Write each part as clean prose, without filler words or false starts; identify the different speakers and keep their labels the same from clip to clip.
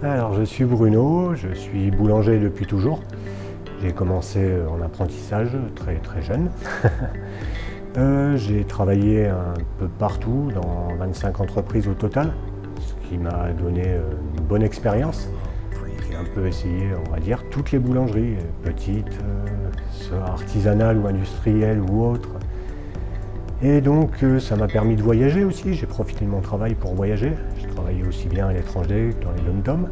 Speaker 1: Alors je suis Bruno, je suis boulanger depuis toujours. J'ai commencé en apprentissage très jeune. J'ai travaillé un peu partout, dans 25 entreprises au total, ce qui m'a donné une bonne expérience. J'ai un peu essayé, on va dire, toutes les boulangeries, petites, soit artisanales ou industrielles ou autres. Et donc ça m'a permis de voyager aussi, j'ai profité de mon travail pour voyager. J'ai travaillé aussi bien à l'étranger que dans les dom-toms.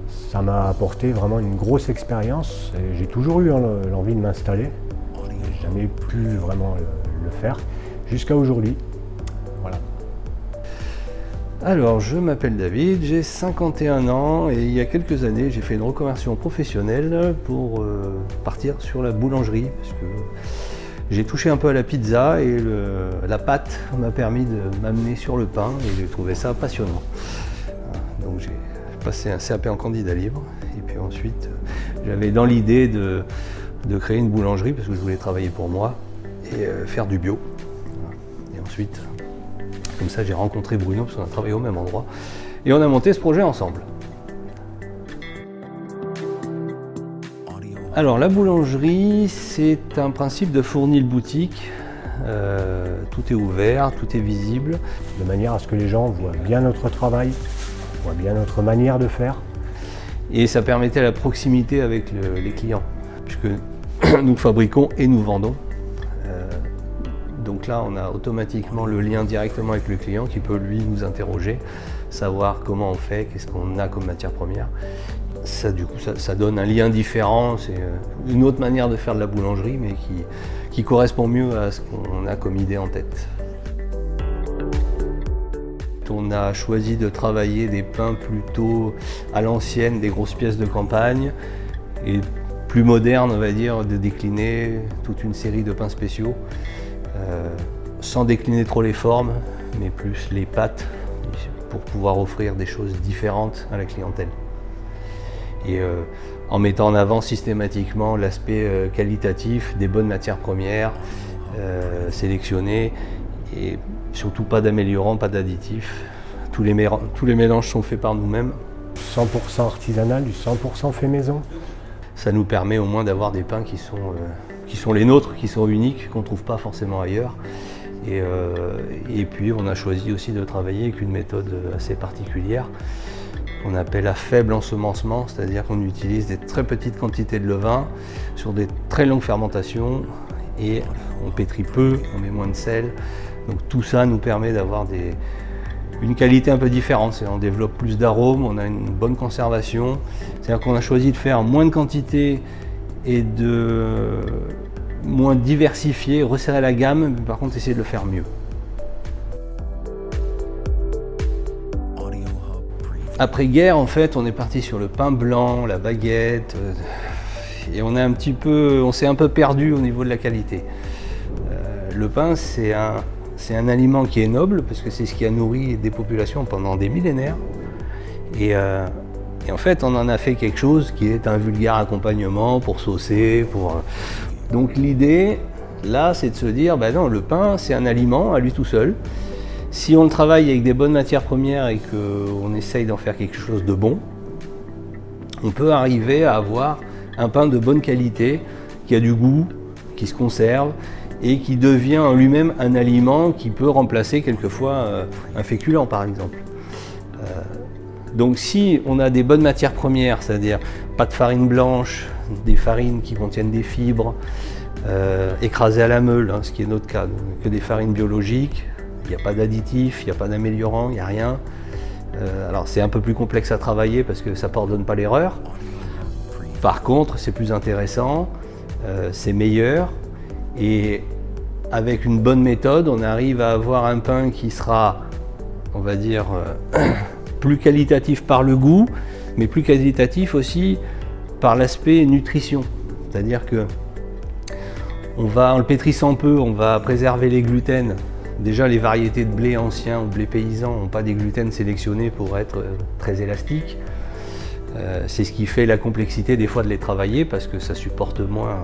Speaker 1: Ça m'a apporté vraiment une grosse expérience et j'ai toujours eu l'envie de m'installer. Je n'ai jamais pu vraiment le faire jusqu'à aujourd'hui. Voilà.
Speaker 2: Alors, je m'appelle David, j'ai 51 ans et il y a quelques années, j'ai fait une reconversion professionnelle pour partir sur la boulangerie parce que j'ai touché un peu à la pizza et la pâte m'a permis de m'amener sur le pain et j'ai trouvé ça passionnant. Donc j'ai passé un CAP en candidat libre et puis ensuite j'avais dans l'idée de créer une boulangerie parce que je voulais travailler pour moi et faire du bio. Et ensuite, comme ça j'ai rencontré Bruno parce qu'on a travaillé au même endroit et on a monté ce projet ensemble. Alors la boulangerie, c'est un principe de fournil boutique. Tout est ouvert, tout est visible.
Speaker 1: De manière à ce que les gens voient bien notre travail, voient bien notre manière de faire.
Speaker 2: Et ça permettait la proximité avec les clients, puisque nous fabriquons et nous vendons. Donc là, on a automatiquement le lien directement avec le client qui peut lui nous interroger, savoir comment on fait, qu'est-ce qu'on a comme matière première. Ça, du coup, ça donne un lien différent, c'est une autre manière de faire de la boulangerie, mais qui correspond mieux à ce qu'on a comme idée en tête. On a choisi de travailler des pains plutôt à l'ancienne, des grosses pièces de campagne, et plus moderne, on va dire, de décliner toute une série de pains spéciaux, sans décliner trop les formes, mais plus les pâtes, pour pouvoir offrir des choses différentes à la clientèle. Et en mettant en avant systématiquement l'aspect qualitatif des bonnes matières premières, sélectionnées, et surtout pas d'améliorants, pas d'additifs. Tous les mélanges sont faits par nous-mêmes.
Speaker 1: 100% artisanal, du 100% fait maison.
Speaker 2: Ça nous permet au moins d'avoir des pains qui sont les nôtres, qui sont uniques, qu'on ne trouve pas forcément ailleurs. Et puis on a choisi aussi de travailler avec une méthode assez particulière qu'on appelle à faible ensemencement, c'est-à-dire qu'on utilise des très petites quantités de levain sur des très longues fermentations et on pétrit peu, on met moins de sel. Donc tout ça nous permet d'avoir une qualité un peu différente. On développe plus d'arômes, on a une bonne conservation. C'est-à-dire qu'on a choisi de faire moins de quantité et de moins diversifier, resserrer la gamme, mais par contre essayer de le faire mieux. Après-guerre, en fait, on est parti sur le pain blanc, la baguette, et on s'est un peu perdu au niveau de la qualité. Le pain, c'est un aliment qui est noble, parce que c'est ce qui a nourri des populations pendant des millénaires. Et en fait, on en a fait quelque chose qui est un vulgaire accompagnement pour saucer. Donc l'idée, là, c'est de se dire, ben non, le pain, c'est un aliment à lui tout seul. Si on le travaille avec des bonnes matières premières et qu'on essaye d'en faire quelque chose de bon, on peut arriver à avoir un pain de bonne qualité, qui a du goût, qui se conserve et qui devient en lui-même un aliment qui peut remplacer quelquefois un féculent par exemple. Donc si on a des bonnes matières premières, c'est-à-dire pas de farine blanche, des farines qui contiennent des fibres, écrasées à la meule, ce qui est notre cas, que des farines biologiques, il n'y a pas d'additifs, il n'y a pas d'améliorants, il n'y a rien. Alors c'est un peu plus complexe à travailler parce que ça ne pardonne pas l'erreur. Par contre, c'est plus intéressant, c'est meilleur et avec une bonne méthode, on arrive à avoir un pain qui sera, on va dire, plus qualitatif par le goût, mais plus qualitatif aussi par l'aspect nutrition. C'est-à-dire que en le pétrissant peu, on va préserver les gluten. Déjà, les variétés de blé anciens ou blé paysan n'ont pas des gluten sélectionnés pour être très élastiques. C'est ce qui fait la complexité des fois de les travailler parce que ça supporte moins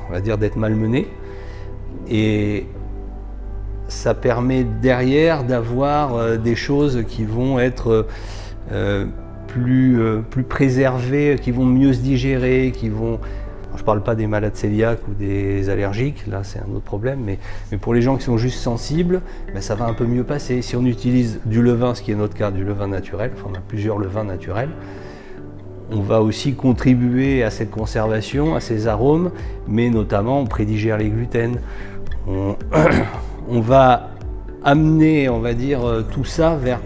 Speaker 2: on va dire, d'être malmené. Et ça permet derrière d'avoir des choses qui vont être plus préservées, qui vont mieux se digérer, qui vont... Je ne parle pas des malades cœliaques ou des allergiques, là c'est un autre problème, mais pour les gens qui sont juste sensibles, ben ça va un peu mieux passer. Si on utilise du levain, ce qui est notre cas, du levain naturel, enfin on a plusieurs levains naturels, on va aussi contribuer à cette conservation, à ces arômes, mais notamment on prédigère les gluten. On va amener, on va dire, tout ça vers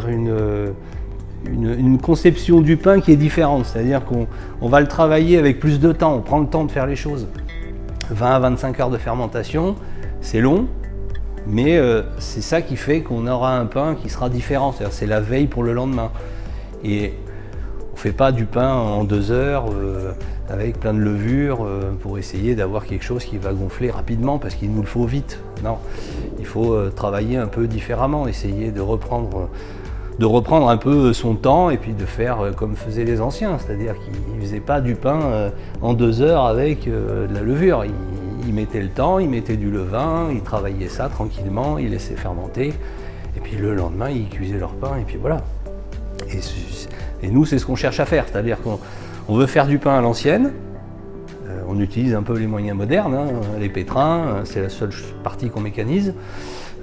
Speaker 2: une conception du pain qui est différente, c'est-à-dire qu'on va le travailler avec plus de temps, on prend le temps de faire les choses. 20 à 25 heures de fermentation, c'est long, mais c'est ça qui fait qu'on aura un pain qui sera différent, c'est-à-dire c'est la veille pour le lendemain. Et on ne fait pas du pain en 2 heures avec plein de levures pour essayer d'avoir quelque chose qui va gonfler rapidement parce qu'il nous le faut vite. Non, il faut travailler un peu différemment, essayer de reprendre un peu son temps et puis de faire comme faisaient les anciens, c'est-à-dire qu'ils ne faisaient pas du pain en 2 heures avec de la levure. Ils mettaient le temps, ils mettaient du levain, ils travaillaient ça tranquillement, ils laissaient fermenter et puis le lendemain ils cuisaient leur pain et puis voilà. Et nous c'est ce qu'on cherche à faire, c'est-à-dire qu'on veut faire du pain à l'ancienne. On utilise un peu les moyens modernes, hein, les pétrins, c'est la seule partie qu'on mécanise.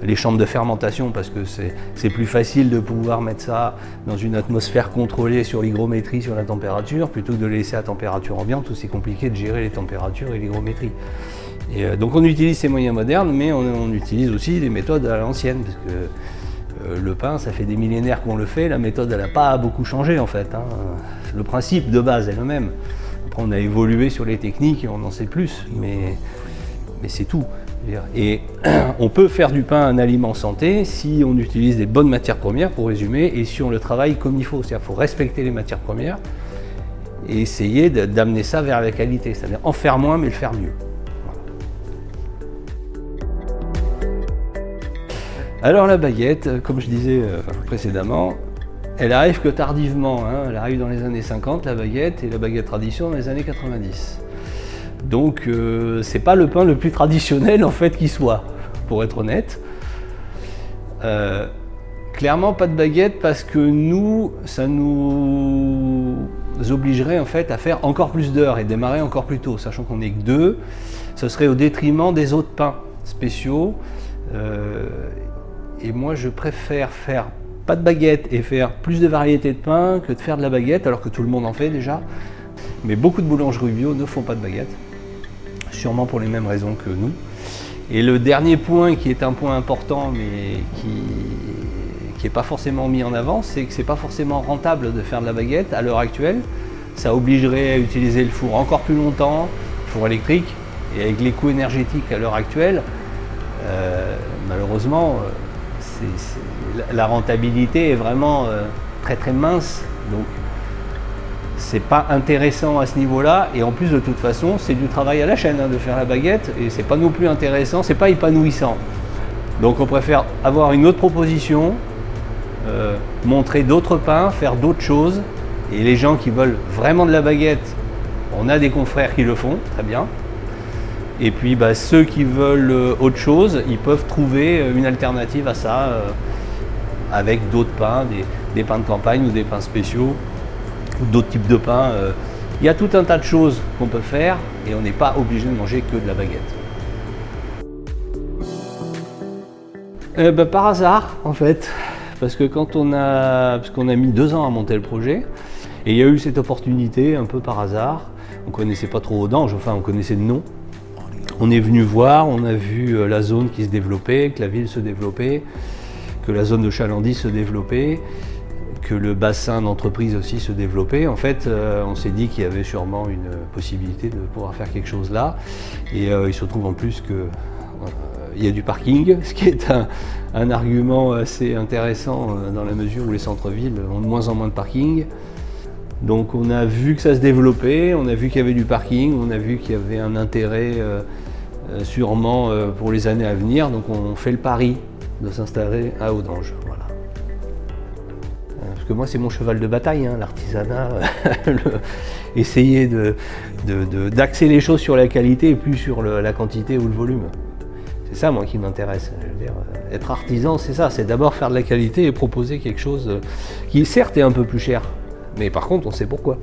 Speaker 2: Les chambres de fermentation parce que c'est plus facile de pouvoir mettre ça dans une atmosphère contrôlée sur l'hygrométrie, sur la température, plutôt que de le laisser à température ambiante où c'est compliqué de gérer les températures et l'hygrométrie. Et donc on utilise ces moyens modernes, mais on utilise aussi des méthodes à l'ancienne parce que le pain, ça fait des millénaires qu'on le fait, la méthode elle n'a pas beaucoup changé en fait. Hein. Le principe de base est le même. Après on a évolué sur les techniques et on en sait plus, mais c'est tout. Et on peut faire du pain un aliment santé si on utilise des bonnes matières premières, pour résumer, et si on le travaille comme il faut. C'est-à-dire qu'il faut respecter les matières premières et essayer d'amener ça vers la qualité, c'est-à-dire en faire moins mais le faire mieux. Voilà. Alors la baguette, comme je disais précédemment, elle arrive que tardivement. Hein. Elle arrive dans les années 50, la baguette, et la baguette tradition dans les années 90. Donc c'est pas le pain le plus traditionnel en fait qui soit, pour être honnête. Clairement pas de baguette parce que nous, ça nous obligerait en fait à faire encore plus d'heures et démarrer encore plus tôt, sachant qu'on n'est que 2, ce serait au détriment des autres pains spéciaux. Et moi je préfère faire pas de baguette et faire plus de variétés de pain que de faire de la baguette, alors que tout le monde en fait déjà. Mais beaucoup de boulangeries bio ne font pas de baguette, sûrement pour les mêmes raisons que nous. Et le dernier point qui est un point important mais qui n'est pas forcément mis en avant, c'est que c'est pas forcément rentable de faire de la baguette à l'heure actuelle. Ça obligerait à utiliser le four encore plus longtemps, le four électrique, et avec les coûts énergétiques à l'heure actuelle, malheureusement, la rentabilité est vraiment très très mince. Donc, c'est pas intéressant à ce niveau-là, et en plus de toute façon c'est du travail à la chaîne hein, de faire la baguette, et c'est pas non plus intéressant, c'est pas épanouissant. Donc on préfère avoir une autre proposition, montrer d'autres pains, faire d'autres choses, et les gens qui veulent vraiment de la baguette, on a des confrères qui le font, très bien. Et puis ceux qui veulent autre chose, ils peuvent trouver une alternative à ça avec d'autres pains, des pains de campagne ou des pains spéciaux, d'autres types de pain. Il y a tout un tas de choses qu'on peut faire et on n'est pas obligé de manger que de la baguette. Par hasard en fait, parce que qu'on a mis 2 ans à monter le projet et il y a eu cette opportunité un peu par hasard. On connaissait pas trop Audange, enfin on connaissait de nom. On est venu voir, on a vu la zone qui se développait, que la ville se développait, que la zone de chalandise se développait, que le bassin d'entreprise aussi se développait. En fait, on s'est dit qu'il y avait sûrement une possibilité de pouvoir faire quelque chose là. Et il se trouve en plus qu'il y a du parking, ce qui est un argument assez intéressant dans la mesure où les centres-villes ont de moins en moins de parking. Donc on a vu que ça se développait, on a vu qu'il y avait du parking, on a vu qu'il y avait un intérêt sûrement pour les années à venir. Donc on fait le pari de s'installer à Audange. Voilà. Parce que moi c'est mon cheval de bataille, hein, l'artisanat, essayer d'axer les choses sur la qualité et plus sur la quantité ou le volume. C'est ça, moi, qui m'intéresse. Je veux dire, être artisan, c'est ça, c'est d'abord faire de la qualité et proposer quelque chose qui, certes, est un peu plus cher. Mais par contre, on sait pourquoi.